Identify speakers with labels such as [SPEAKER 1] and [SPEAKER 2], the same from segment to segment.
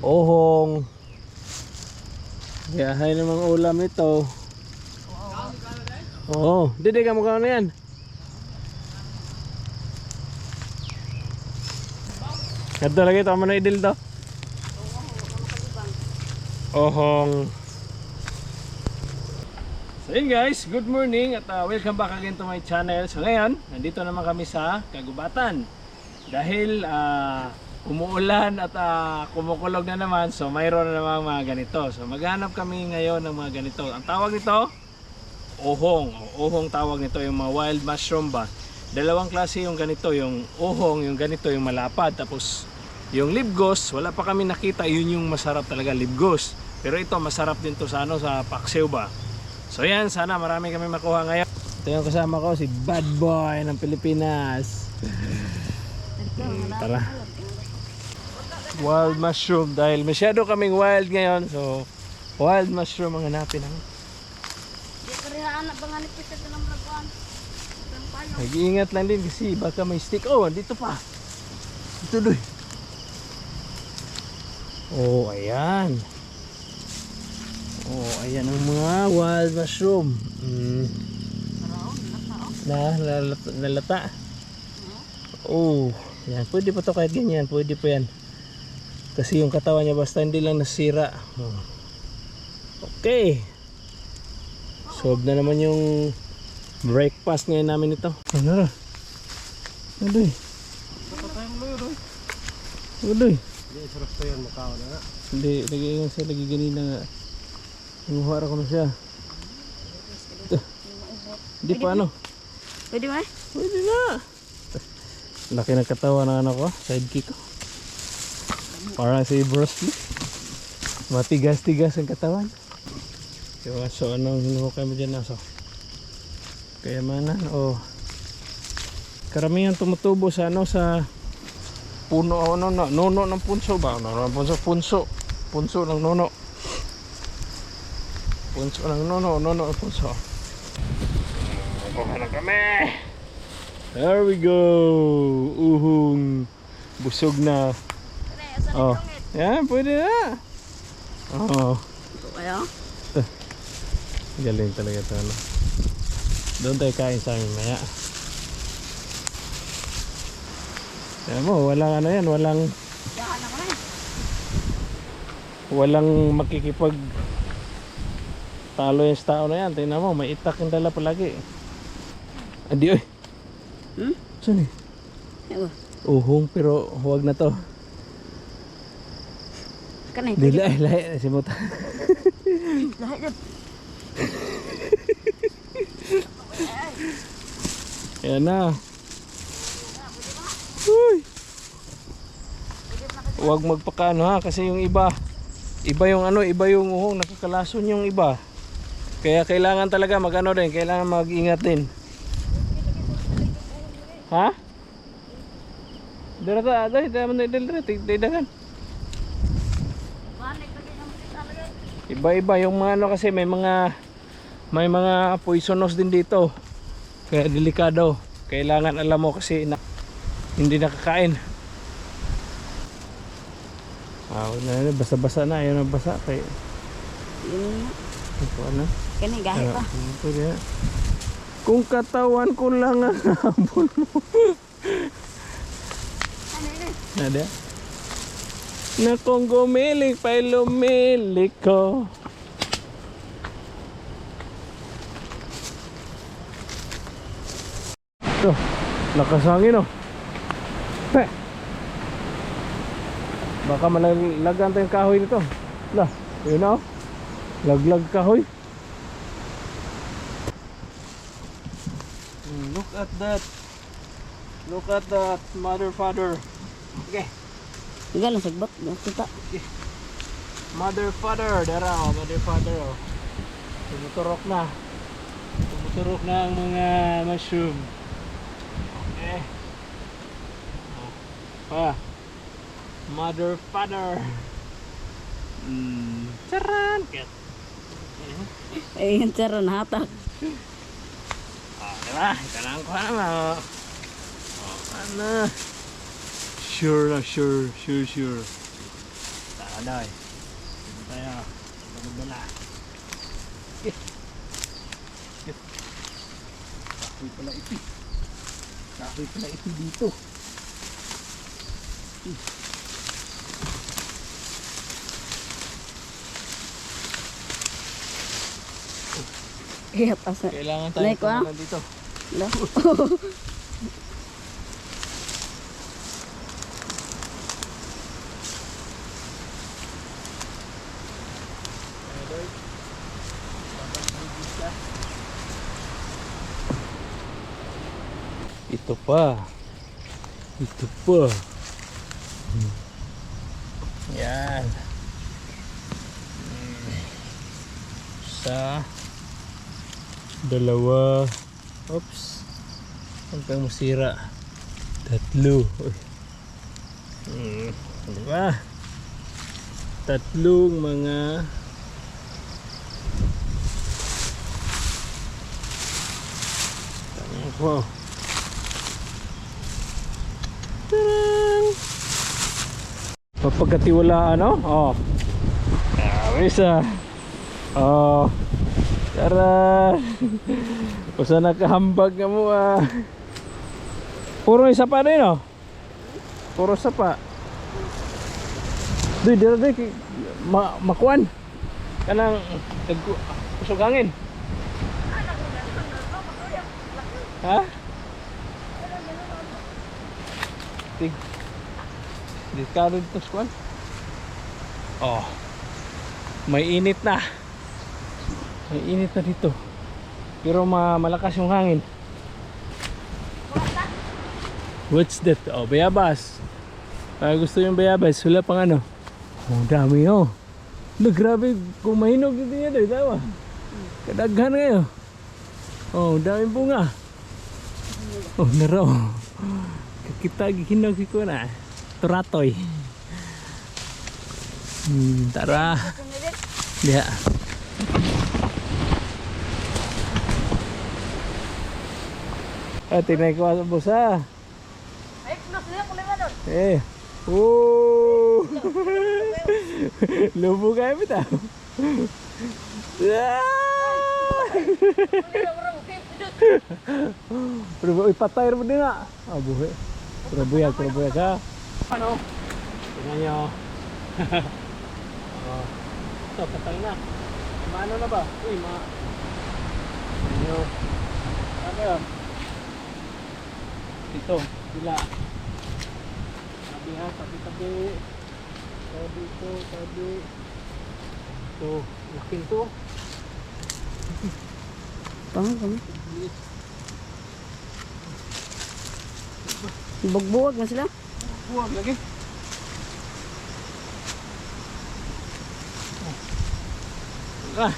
[SPEAKER 1] ohong. Biyahay namang ulam nito. Oo, didi ka mukha na yan. Ito lagi ito, na idil to. Ohong. So yun guys, good morning at welcome back again to my channel. So ngayon, nandito naman kami sa Kagubatan. Dahil umuulan at kumukulog na naman, so mayroon na naman mga ganito. So maghanap kami ngayon ng mga ganito. Ang tawag nito, ohong. Ohong tawag nito, yung mga wild mushroom ba. Dalawang klase yung ganito, yung ohong, yung ganito, yung malapad. Tapos yung libgos, wala pa kami nakita, yun yung masarap talaga, libgos. Pero ito masarap din to sa sa paksiw ba. So yan, sana marami kami makuha ngayon. Ito yung kasama ko, si Bad Boy ng Pilipinas. Tara. Wild mushroom, dahil masyado kaming wild ngayon. So wild mushroom ang hanapin namin. Nag-iingat lang din kasi baka may stick. Oh, dito pa. Dito doy. Oh, ayan. Oh, ayan ang mga wild mushroom. Nalata. Oh, yan. Pwede pa to kahit ganyan. Pwede pa yan. Kasi yung katawan niya basta hindi lang nasira. Okay. Solve na naman yung breakfast ngayon namin ito. Ano na? Adoy. Adoy.
[SPEAKER 2] Hindi, sarap to yan, makaw na nga.
[SPEAKER 1] Hindi, lagi siya, lagi ganina nga. Nanguhara ko na siya. Ito. Hindi pa ano?
[SPEAKER 3] Pwede ba?
[SPEAKER 1] Pwede na. Laki ng katawan ng anak ko, sidekick ko. Parang si Bruce Lee. Matigas-tigas ang katawan. So anong hinuhukay mo dyan, aso? Kayamanan o karamihan tumutubo sa sa puno o nuno ng punso ba? Punso ng nuno. Punso ng nuno ng punso. Kuha na kami. There we go. Uhung. Busog na. Oh. Yan, pwede na. Oh.
[SPEAKER 3] Ayo.
[SPEAKER 1] Galing talaga ito, ano. Doon tayo kain sa amin maya. Kaya mo, walang ano yan, walang makikipag talo yung tao na yan. Tingnan mo, may itak yung dala palagi. Adi, oy. Saan eh? Uhong, pero huwag na to.
[SPEAKER 3] Kanay,
[SPEAKER 1] Lahi, simuta.
[SPEAKER 3] lahat yan.
[SPEAKER 1] Ayan na. Uy. Huwag magpakano ha, kasi yung iba yung iba yung uhong, nakakalason yung iba. Kaya kailangan talaga magano din, kailangan mag-ingat din. Ha? Dito dagan. Iba-iba yung mga kasi may mga poisonous din dito. Kaya delikado. Kailangan alam mo kasi hindi nakakain. Basa-basa na, ayun na basa kay. Ano?
[SPEAKER 3] Kani gahi pa.
[SPEAKER 1] Pwede. Kung katawan ko lang ang habol mo. Ada? Na kung gumilik pa'y lumilik ko. Ito, lakas hangin oh. Baka malaglagan tayong kahoy nito. Lah, yun na oh. Laglag kahoy. Look at that. Look at that, mother, father. Okay.
[SPEAKER 3] Tiga lang sagbot, kita.
[SPEAKER 1] Mother, father, dara, mother, father oh. Tumuturok na. Tumuturok na ang mga mushroom. Okay. Mother, father. Charan.
[SPEAKER 3] Eh, yung charan hatak.
[SPEAKER 1] Diba? Ito na ang kuha naman. Ano? Sure na, sure. Aday. Dito tayo. Bala. Kahoy pala ito. Kahoy pala ito dito.
[SPEAKER 3] Iya pas.
[SPEAKER 1] Kailangan tayo
[SPEAKER 3] Naik, ah.
[SPEAKER 1] tumulan dito.
[SPEAKER 3] Lah.
[SPEAKER 1] Ito pa. Ito pa. Yan. Isa. Dalawa. Oops. Huwag kang masira. Tatlo. Uy. Diba? Tatlong mga wow. Tarang! Mapagkatiwalaan, no? Oh. Isa. Oh. Tara. Usa nakahambag nga mo ah. Puro isa pa rin, no? Puro isa pa. Duy, dira makuan. Kanang usog hangin. Ha? Tig. Discarded to squad. Oh. May init na. May init na dito. Pero malakas yung hangin. What's that? Oh, bayabas. Gusto yung bayabas. Wala pang ano. Oh, dami oh. Grabe. Kung mahinog dito yan eh. Tawa. Kadaghan ngayon. Oh, daming bunga. Oh, naro. Kita gihinog ko na. Turatoy. Tara. Dia. Tingnan ko sa busa. Eh. Oh. Lubo kayo bitaw. Pero ipatay rin mo din na. Ah, buhay. Pero buyag ha. Ano? Tingnan nyo. Oh. Ito, patay na. Maano na ba? Uy, tingnan nyo. Ano yun? Ito, sila. Tabi ha, tabi. Tabi ito, tabi. Ito, laking to.
[SPEAKER 3] Pang. Bugbuwag na sila.
[SPEAKER 1] Buwag lagi. Ah.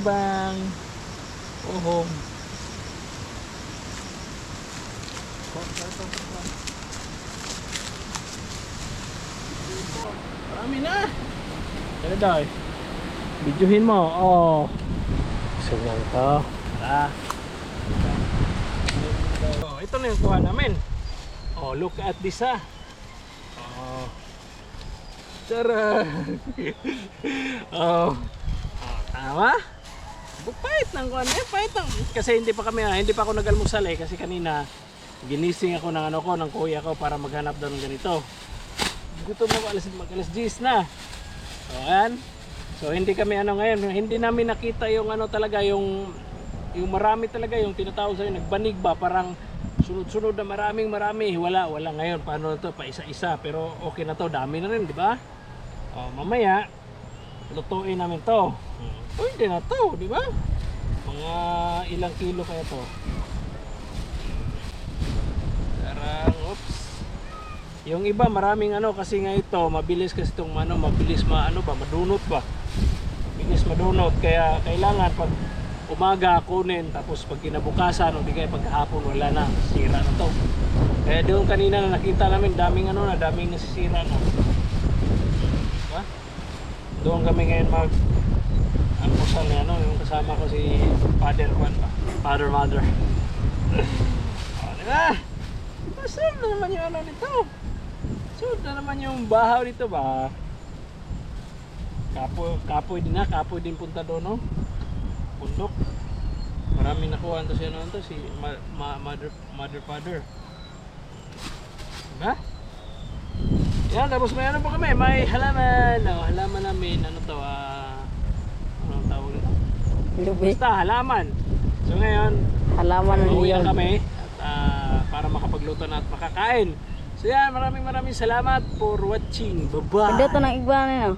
[SPEAKER 1] Bang. Ohong. Marami na. Ano daw? Videohin mo. Oh. Sungang to. Tara. Oh, ito na yung kuha namin. Oh, look at this ah. Oh. Tara. Oh. Tama? Pahit ng kuha na. Pahit ng... Kasi hindi pa ako nag-almusal eh. Kasi kanina ginising ako ng ng kuya ko para maghanap daw ng ganito. Gutom na mag-alas 10 na. So, ayan. So, hindi kami ngayon, hindi namin nakita yung talaga, yung marami talaga, yung tinatawag sa'yo, nagbanig ba, parang sunod-sunod na marami. Wala ngayon. Paano to? Pa isa-isa. Pero okay na to. Dami na rin, di ba? Mamaya, lutuin namin to. Pwede na to, di ba? Mga ilang kilo kaya to. Oops. Yung iba maraming kasi nga ito mabilis kasi itong mabilis madunot ba. Mabilis madunot kaya kailangan pag umaga kunin tapos pag kinabukasan o di kaya pagkahapon wala na, sira na to. Kaya doon kanina na nakita namin daming daming nasisira na. Diba? Doon kami ngayon almusal yung kasama ko si Father Mother. Diba? Masarap na naman yung nito. Sunod na naman yung bahaw dito ba? Kapoy din kapoy din punta doon, no? Bundok. Maraming nakuha to siya noon to, si mother, father. Diba? Yan, tapos may ano pa kami, may halaman. Halaman namin, ano to, anong tawag nito?
[SPEAKER 3] Lubi.
[SPEAKER 1] Basta, halaman. So ngayon,
[SPEAKER 3] Halaman ng
[SPEAKER 1] uuwi na
[SPEAKER 3] niyog.
[SPEAKER 1] kami at para makapagluto na at makakain. So yan, maraming salamat for watching. Bye-bye!
[SPEAKER 3] Pwede ito ng igba na yun.